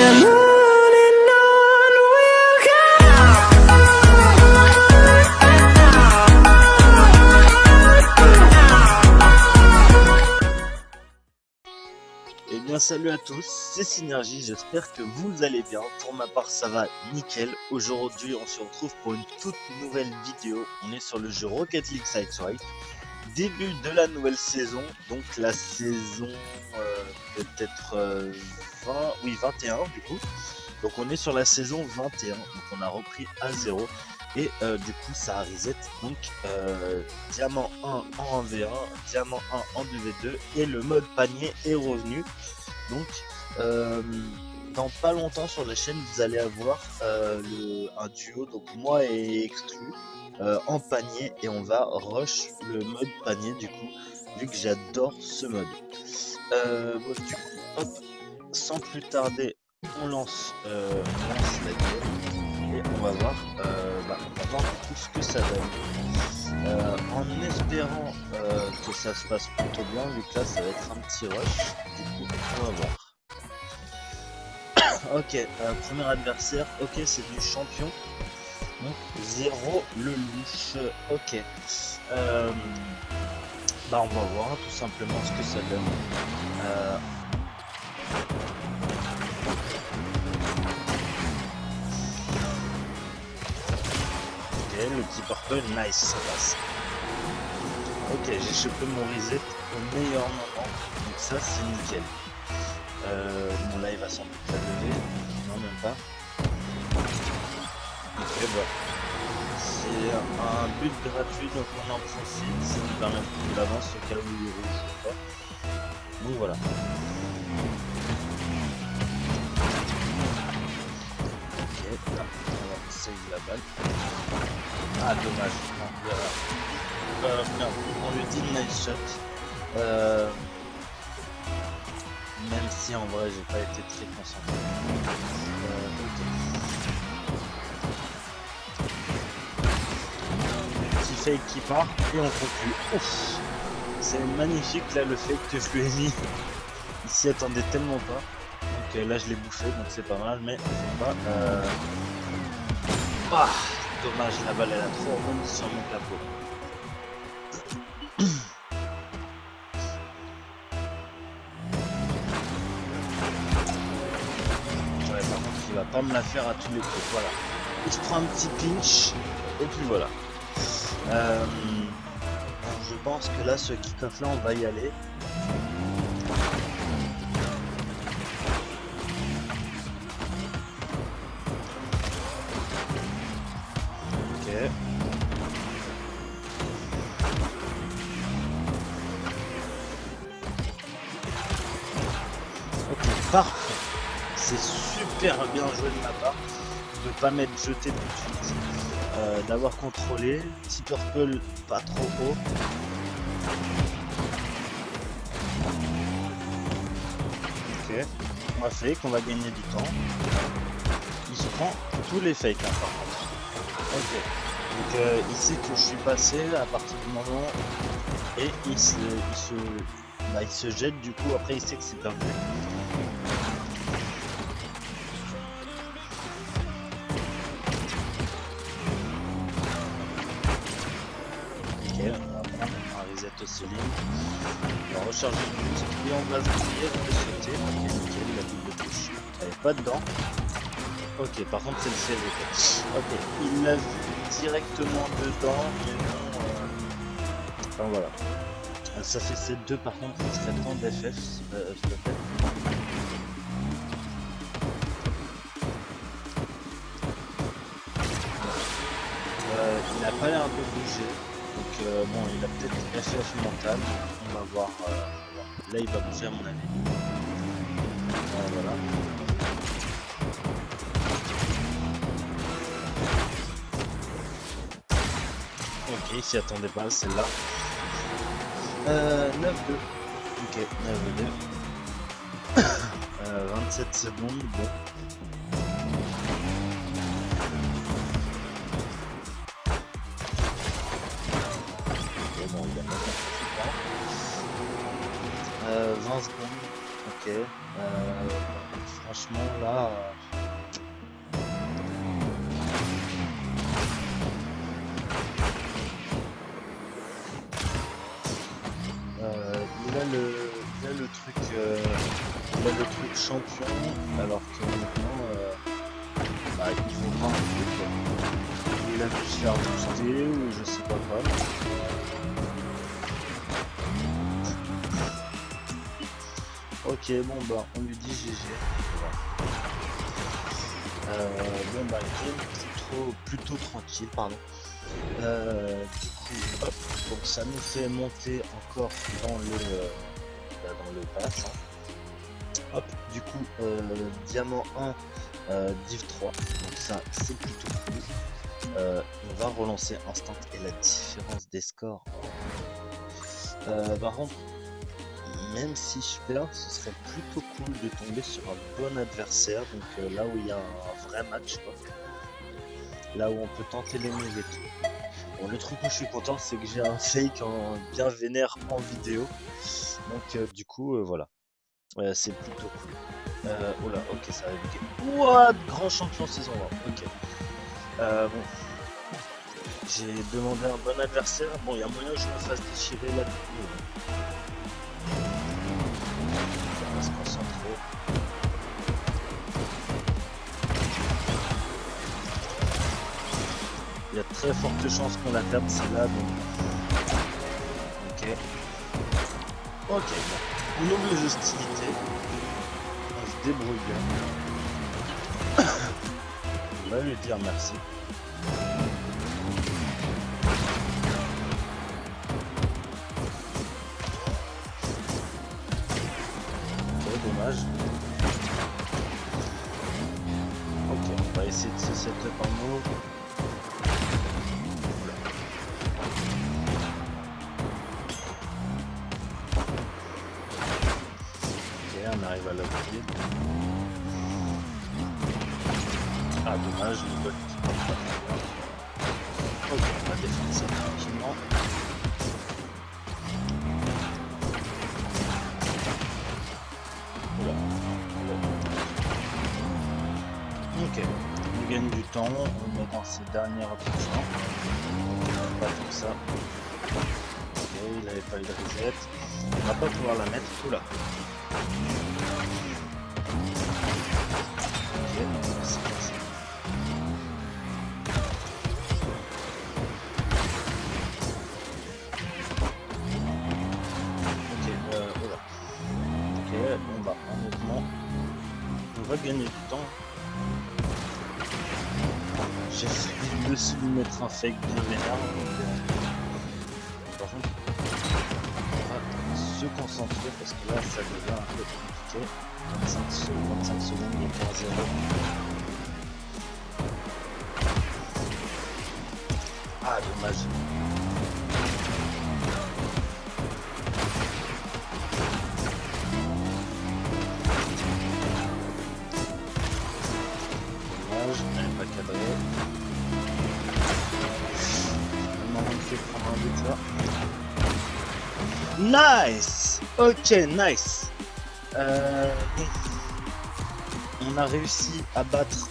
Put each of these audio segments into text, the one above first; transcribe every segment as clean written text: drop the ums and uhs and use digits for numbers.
Eh bien salut à tous, c'est Synergie, j'espère que vous allez bien. Pour ma part ça va nickel. Aujourd'hui on se retrouve pour une toute nouvelle vidéo. On est sur le jeu Rocket League Sideswipe. Début de la nouvelle saison, donc la saison peut-être 21 du coup. Donc on est sur la saison 21, donc on a repris à 0. Et du coup ça reset, donc diamant 1 en 1v1, diamant 1 en 2v2 et le mode panier est revenu. Donc dans pas longtemps sur la chaîne vous allez avoir un duo, donc moi et Exclu en panier, et on va rush le mode panier du coup, vu que j'adore ce mode. Bon, du coup, hop, sans plus tarder, on lance la game et on va voir tout ce que ça donne. En espérant que ça se passe plutôt bien, vu que là ça va être un petit rush. Du coup, on va voir. Ok, premier adversaire, ok, c'est du champion. Donc 0 le louche, ok. On va voir tout simplement ce que ça donne. Le petit purple, nice, ça passe. Ok, j'ai chopé mon reset au meilleur moment, donc ça c'est nickel. Bon là il va sans doute la lever, non même pas. Ok, voilà. C'est un but gratuit, donc on en profite, ça nous permet de prendre l'avance au cas où il rouge ou pas. Donc voilà. Ok, là, on va save la balle. Ah dommage, non, on lui dit nice shot, même si en vrai j'ai pas été très concentré. Petit fake qui part et on conclut. Ouf, c'est magnifique là le fake que je lui ai mis, il s'y attendait tellement pas, donc là je l'ai bouffé donc c'est pas mal, mais faut pas dommage, la balle elle a trop rebondi sur mon capot. Ouais, par contre il va pas me la faire à tous les coups, voilà. Il se prend un petit pinch et puis voilà. Je pense que là ce kick-off là on va y aller. Ok, parfait. C'est super bien joué de ma part de pas m'être jeté tout de suite, d'avoir contrôlé. Petit purple pas trop haut. Ok, on va fake, on va gagner du temps. Il se prend tous les fakes hein, par contre. Ok, donc il sait que je suis passé à partir du moment et il se jette, du coup après il sait que c'est perdu. Ok, on va prendre un reset au ceiling, on va recharger le but et on va venir de sauter. Ok, nickel, la double touche, elle est pas dedans. Ok, par contre c'est le CV. Ok, il l'a vu directement dedans, mais bon, enfin voilà. Ça fait C2 par contre, il serait temps d'FF, s'il te plaît. Il a pas l'air de bouger, donc bon, il a peut-être FF mental, on va voir. Là il va bouger à mon avis. Voilà. Ok, il s'y attendait pas, celle-là. 9-2. Ok, 9-2. 27 secondes, bon. Ok, bon, il a pas fait 20 secondes. Ok. franchement là. Il a le truc champion, alors que maintenant, bah, il faut pas un truc, quoi. Il a pu se faire booster ou je sais pas quoi. Ok, bon bah on lui dit GG. Bon bah game plutôt tranquille, pardon. Du coup, hop, donc ça nous fait monter encore dans le pass. Hein. Hop, du coup, diamant 1, div 3, donc ça c'est plutôt cool. On va relancer instant et la différence des scores. Par contre, même si je perds, ce serait plutôt cool de tomber sur un bon adversaire, donc là où il y a un vrai match, quoi. Là où on peut tenter les moves et tout. Bon, le truc où je suis content, c'est que j'ai un fake bien vénère en vidéo, donc du coup, voilà. C'est plutôt cool. Oh là, ok, ça va buguer. What? Grand champion saison 1, ok. Bon. J'ai demandé un bon adversaire. Bon, il y a moyen que je me fasse déchirer là. On va se concentrer. Il y a de très fortes chances qu'on la tape, celle-là. Donc... Ok. Ok, bon. On ouvre les hostilités. On se débrouille bien. On va lui dire merci. Ok, dommage. Ok, on va essayer de se setup un mot. On arrive à l'appuyer. Ah dommage, le bot. Ok, on va défendre ça tranquillement. Oula. Ok, on gagne du temps, on met dans ses dernières options. Pas comme ça. Ok, il n'avait pas eu de reset. On va pas pouvoir la mettre. Oula. Bon bah honnêtement on va gagner du temps. J'ai failli aussi lui mettre un fake bien vénère. Par contre on va se concentrer parce que là ça devient un peu compliqué. 25 secondes il est 0. Ah dommage. Nice. Ok, nice. On a réussi à battre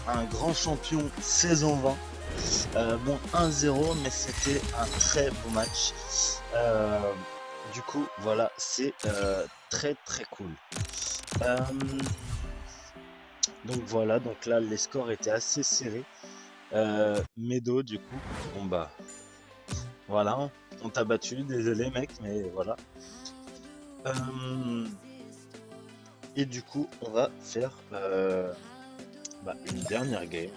un grand champion saison 20. Bon, 1-0, mais c'était un très beau match. Du coup, voilà, c'est très très cool. Donc voilà, donc là les scores étaient assez serrés. Medo, du coup, bon bah voilà, on t'a battu, désolé mec, mais voilà. Et du coup, on va faire une dernière game.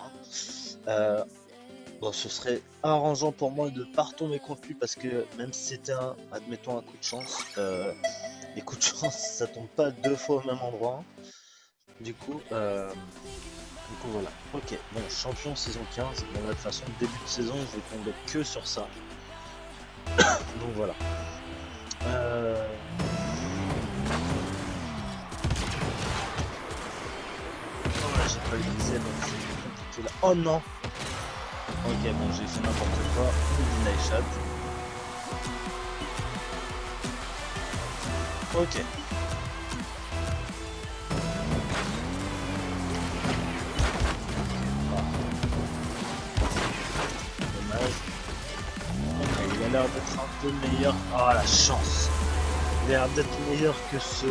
Bon, ce serait arrangeant pour moi de pas retomber contre lui parce que même si c'était admettons un coup de chance, les coups de chance ça tombe pas deux fois au même endroit. Du coup voilà. Ok, bon, champion saison 15. Bon, de toute façon, début de saison, je vais tomber que sur ça. Donc voilà. Oh, j'ai pas utilisé, donc c'est compliqué là. Oh non. Ok, bon, j'ai fait n'importe quoi. Deny shot. Ok. l'air d'être un peu meilleur. Ah, la chance. Il a l'air d'être meilleur que ce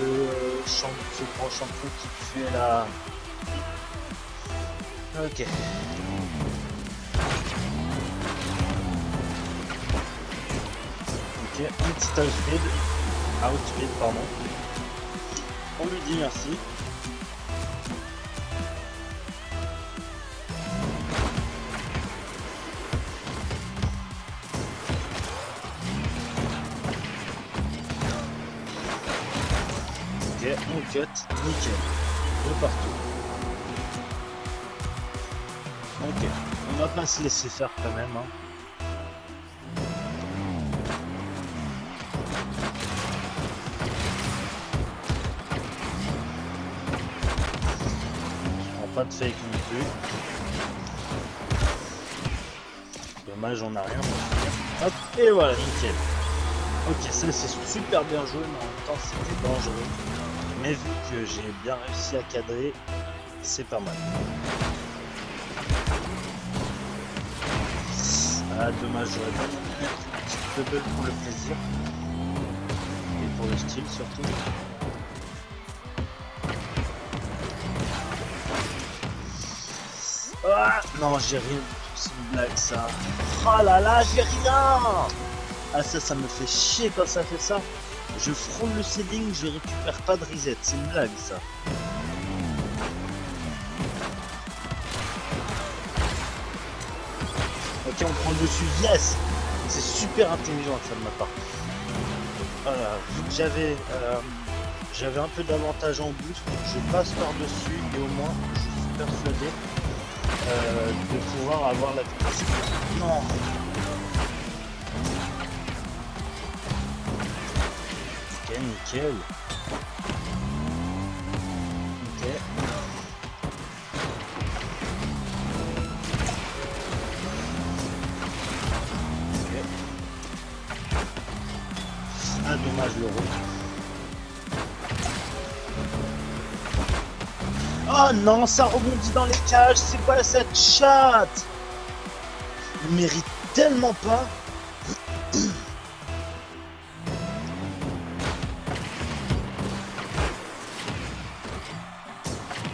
grand champion qui fait là. Ok. Ok, un petit outspeed, pardon. On lui dit merci. Ok, on cut, nickel. De partout. Ok, on va pas se laisser faire quand même. Hein. Pas de fake non plus. Dommage, on n'a rien. Hop, et voilà, nickel. Ok, ça c'est super bien joué, mais en même temps c'était dangereux. Mais vu que j'ai bien réussi à cadrer, c'est pas mal. Ah, dommage, j'aurais pas dû mettre une petite bubble pour le plaisir. Et pour le style surtout. Ah, non, j'ai rien du tout, c'est une blague ça. Oh là là, j'ai rien. Ah ça me fait chier quand ça fait ça. Je frôle le ceiling, je récupère pas de reset, c'est une blague ça. Ok, on prend le dessus, yes. C'est super intelligent ça de ma part. Voilà, vu que j'avais un peu d'avantage en boost, je passe par-dessus et au moins je suis persuadé de pouvoir avoir la vitesse. Non. Ok, nickel. Ok. Ok. Ah, dommage le rouge. Oh non, ça rebondit dans les cages, c'est quoi cette chatte? Il mérite tellement pas.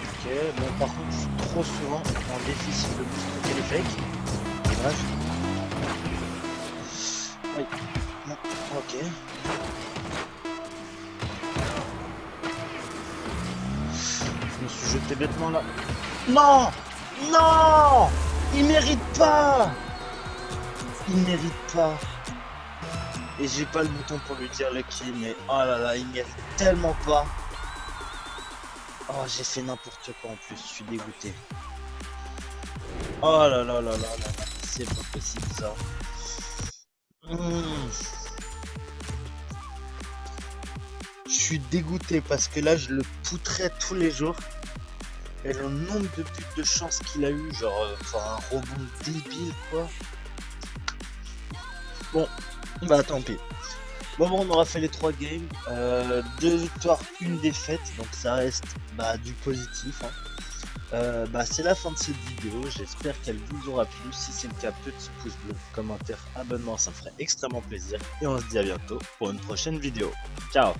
Ok, bon par contre je suis trop souvent en déficit de boost les fakes. Dommage. Oui. Non, ok. Je me suis jeté bêtement là. Non! Non! Il mérite pas! Il mérite pas. Et j'ai pas le bouton pour lui dire Lucky, mais oh là là, il mérite tellement pas. Oh, j'ai fait n'importe quoi en plus, je suis dégoûté. Oh là là là là là, c'est pas possible ça. Je suis dégoûté parce que là, je le poutrais tous les jours. Et le nombre de buts de chance qu'il a eu, genre, un rebond débile quoi. Bon, bah tant pis. Bon, on aura fait les 3 games, 2 victoires, 1 défaite, donc ça reste du positif. Hein. C'est la fin de cette vidéo, j'espère qu'elle vous aura plu. Si c'est le cas, petit pouce bleu, commentaire, abonnement, ça me ferait extrêmement plaisir. Et on se dit à bientôt pour une prochaine vidéo. Ciao!